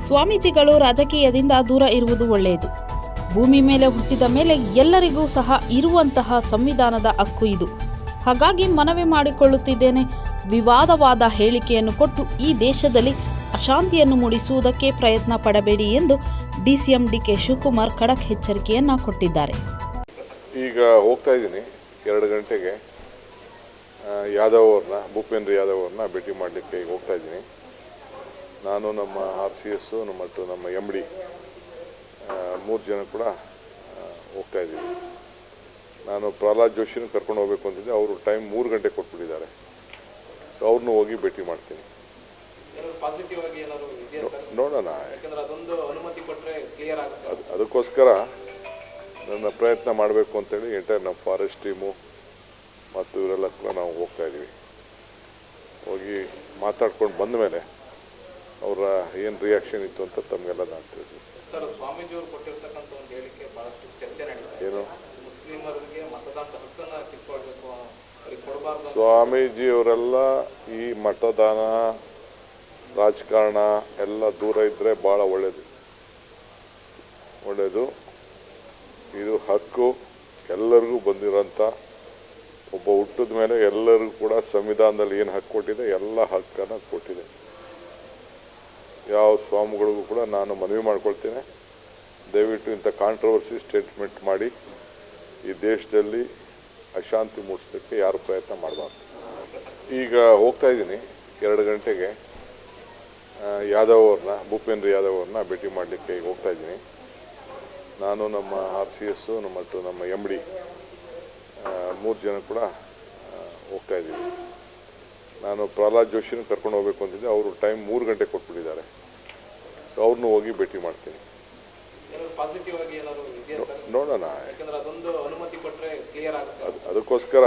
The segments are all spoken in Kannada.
ಸ್ವಾಮೀಜಿಗಳು ರಾಜಕೀಯದಿಂದ ದೂರ ಇರುವುದು ಒಳ್ಳೆಯದು. ಭೂಮಿ ಮೇಲೆ ಹುಟ್ಟಿದ ಮೇಲೆ ಎಲ್ಲರಿಗೂ ಸಹ ಇರುವಂತಹ ಸಂವಿಧಾನದ ಹಕ್ಕು ಇದು. ಹಾಗಾಗಿ ಮನವಿ ಮಾಡಿಕೊಳ್ಳುತ್ತಿದ್ದೇನೆ, ವಿವಾದವಾದ ಹೇಳಿಕೆಯನ್ನು ಕೊಟ್ಟು ಈ ದೇಶದಲ್ಲಿ ಅಶಾಂತಿಯನ್ನು ಮೂಡಿಸುವುದಕ್ಕೆ ಪ್ರಯತ್ನ ಪಡಬೇಡಿ ಎಂದು ಡಿಸಿಎಂ ಡಿಕೆ ಶಿವಕುಮಾರ್ ಖಡಕ್ ಎಚ್ಚರಿಕೆಯನ್ನು ಕೊಟ್ಟಿದ್ದಾರೆ. ಈಗ ಹೋಗ್ತಾ ಇದ್ದೀನಿ 2 ಗಂಟೆಗೆ ಭೂಪೇಂದ್ರ ಯಾದವ್ ಅವ್ರನ್ನ ಭೇಟಿ ಮಾಡಲಿಕ್ಕೆ ಹೋಗ್ತಾ ಇದ್ದೀನಿ. ನಾನು ನಮ್ಮ RCS ಮತ್ತು ನಮ್ಮ MD 3 ಜನ ಕೂಡ ಹೋಗ್ತಾ ಇದ್ದೀವಿ. ನಾನು ಪ್ರಹ್ಲಾದ್ ಜೋಶಿನ ಕರ್ಕೊಂಡು ಹೋಗಬೇಕು ಅಂತಿದ್ದೆ, ಅವರು ಟೈಮ್ 3 ಗಂಟೆ ಕೊಟ್ಬಿಟ್ಟಿದ್ದಾರೆ. ಸೊ ಅವ್ರನ್ನೂ ಹೋಗಿ ಭೇಟಿ ಮಾಡ್ತೀನಿ. ನೋಡೋಣ, ಅದಕ್ಕೋಸ್ಕರ ನನ್ನ ಪ್ರಯತ್ನ ಮಾಡಬೇಕು ಅಂತೇಳಿ ಎಂಟೈರ್ ನಮ್ಮ ಫಾರೆಸ್ಟ್ ಟೀಮು ಮತ್ತು ಇವರೆಲ್ಲ ಕೂಡ ನಾವು ಹೋಗ್ತಾ ಇದ್ದೀವಿ. ಹೋಗಿ ಮಾತಾಡ್ಕೊಂಡು ಬಂದ ಮೇಲೆ ಅವರ ಏನು ರಿಯಾಕ್ಷನ್ ಇತ್ತು ಅಂತ ತಮಗೆಲ್ಲ ನಾನು ತಿಳಿಸ್ತೀನಿ. ಏನು ಸ್ವಾಮೀಜಿಯವರೆಲ್ಲ ಈ ಮತದಾನ ರಾಜಕಾರಣ ಎಲ್ಲ ದೂರ ಇದ್ದರೆ ಭಾಳ ಒಳ್ಳೆಯದು. ಇದು ಹಕ್ಕು ಎಲ್ಲರಿಗೂ ಬಂದಿರೋಂಥ, ಒಬ್ಬ ಹುಟ್ಟಿದ ಮೇಲೆ ಎಲ್ಲರಿಗೂ ಕೂಡ ಸಂವಿಧಾನದಲ್ಲಿ ಏನು ಹಕ್ಕು ಕೊಟ್ಟಿದೆ ಎಲ್ಲ ಹಕ್ಕನ್ನು ಕೊಟ್ಟಿದೆ. ಯಾವ ಸ್ವಾಮಿಗಳಿಗೂ ಕೂಡ ನಾನು ಮನವಿ ಮಾಡ್ಕೊಳ್ತೇನೆ, ದಯವಿಟ್ಟು ಇಂಥ ಕಾಂಟ್ರವರ್ಸಿ ಸ್ಟೇಟ್ಮೆಂಟ್ ಮಾಡಿ ಈ ದೇಶದಲ್ಲಿ ಅಶಾಂತಿ ಮೂಡಿಸೋದಕ್ಕೆ ಯಾರು ಪ್ರಯತ್ನ ಮಾಡಬಾರ್ದು. ಈಗ ಹೋಗ್ತಾ ಇದ್ದೀನಿ 2 ಗಂಟೆಗೆ ಭೂಪೇಂದ್ರ ಯಾದವ್ ಅವ್ರನ್ನ ಭೇಟಿ ಮಾಡಲಿಕ್ಕೆ ಹೋಗ್ತಾ ಇದ್ದೀನಿ. ನಾನು ನಮ್ಮ RCS ಮತ್ತು ನಮ್ಮ MD 3 ಜನ ಕೂಡ ಹೋಗ್ತಾ ಇದ್ದೀವಿ. ನಾನು ಪ್ರಹ್ಲಾದ್ ಜೋಶಿನ ಕರ್ಕೊಂಡು ಹೋಗಬೇಕು ಅಂತಿದ್ದೆ, ಅವರು ಟೈಮ್ 3 ಗಂಟೆ ಕೊಟ್ಬಿಟ್ಟಿದ್ದಾರೆ. ಸೊ ಅವ್ರನ್ನೂ ಹೋಗಿ ಭೇಟಿ ಮಾಡ್ತೀನಿ. ನೋಡೋಣ, ಅದಕ್ಕೋಸ್ಕರ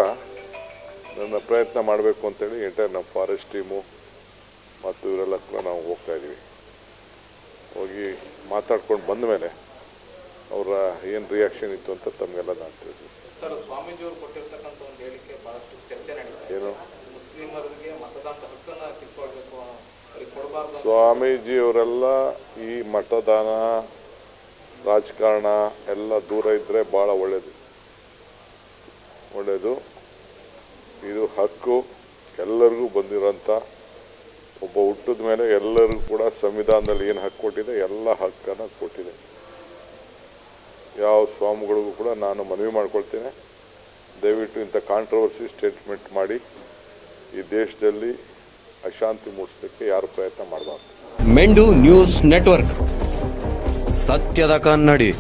ನನ್ನ ಪ್ರಯತ್ನ ಮಾಡಬೇಕು ಅಂತೇಳಿ ಎಂಟೈರ್ ನಮ್ಮ ಫಾರೆಸ್ಟ್ ಟೀಮು ಮತ್ತು ಇವರೆಲ್ಲ ಕೂಡ ನಾವು ಹೋಗ್ತಾ ಇದ್ದೀವಿ. ಹೋಗಿ ಮಾತಾಡ್ಕೊಂಡು ಬಂದ ಮೇಲೆ ಅವರ ಏನು ರಿಯಾಕ್ಷನ್ ಇತ್ತು ಅಂತ ತಮಗೆಲ್ಲ ನಾನು ತಿಳಿಸ್ತೀನಿ. ಏನು ಸ್ವಾಮೀಜಿಯವರೆಲ್ಲ ಈ ಮತದಾನ ರಾಜಕಾರಣ ಎಲ್ಲ ದೂರ ಇದ್ದರೆ ಭಾಳ ಒಳ್ಳೆಯದು. ಇದು ಹಕ್ಕು ಎಲ್ಲರಿಗೂ ಬಂದಿರೋಂಥ, ಒಬ್ಬ ಹುಟ್ಟಿದ ಮೇಲೆ ಎಲ್ಲರಿಗೂ ಕೂಡ ಸಂವಿಧಾನದಲ್ಲಿ ಏನು ಹಕ್ಕು ಕೊಟ್ಟಿದೆ ಎಲ್ಲ ಹಕ್ಕನ್ನು ಕೊಟ್ಟಿದೆ. ಯಾವ ಸ್ವಾಮಿಗಳಿಗೂ ಕೂಡ ನಾನು ಮನವಿ ಮಾಡ್ಕೊಳ್ತೇನೆ, ದಯವಿಟ್ಟು ಇಂಥ ಕಾಂಟ್ರವರ್ಸಿ ಸ್ಟೇಟ್ಮೆಂಟ್ ಮಾಡಿ ಈ ದೇಶದಲ್ಲಿ ಅಶಾಂತಿ ಮೂಡಿಸೋದಕ್ಕೆ ಯಾರು ಪ್ರಯತ್ನ ಮಾಡಬಾರ್ದು. ಮೆಂಡು ನ್ಯೂಸ್ ನೆಟ್ವರ್ಕ್, ಸತ್ಯದ ಕನ್ನಡಿ.